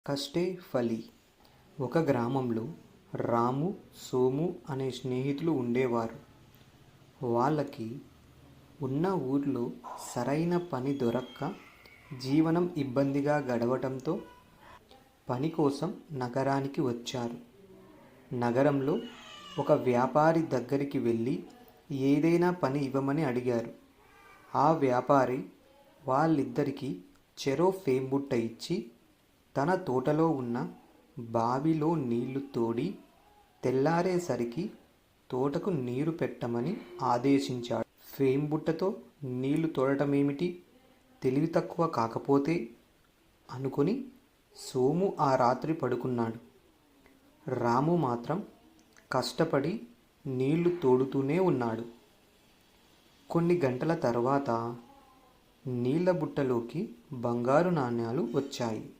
కష్టే ఫలి. ఒక గ్రామంలో రాము, సోము అనే స్నేహితులు ఉండేవారు. వాళ్ళకి ఉన్న ఊర్లో సరైన పని దొరక్క జీవనం ఇబ్బందిగా గడవటంతో పని కోసం నగరానికి వచ్చారు. నగరంలో ఒక వ్యాపారి దగ్గరికి వెళ్ళి ఏదైనా పని ఇవ్వమని అడిగారు. ఆ వ్యాపారి వాళ్ళిద్దరికీ చెరో ఫేంబుట్ట ఇచ్చి తన తోటలో ఉన్న బావిలో నీళ్లు తోడి తెల్లారేసరికి తోటకు నీరు పెట్టమని ఆదేశించాడు. ఫేంబుట్టతో నీళ్లు తోడటమేమిటి, తెలివి తక్కువ కాకపోతే అనుకుని సోము ఆ రాత్రి పడుకున్నాడు. రాము మాత్రం కష్టపడి నీళ్లు తోడుతూనే ఉన్నాడు. కొన్ని గంటల తర్వాత నీళ్ల బుట్టలోకి బంగారు నాణేలు వచ్చాయి.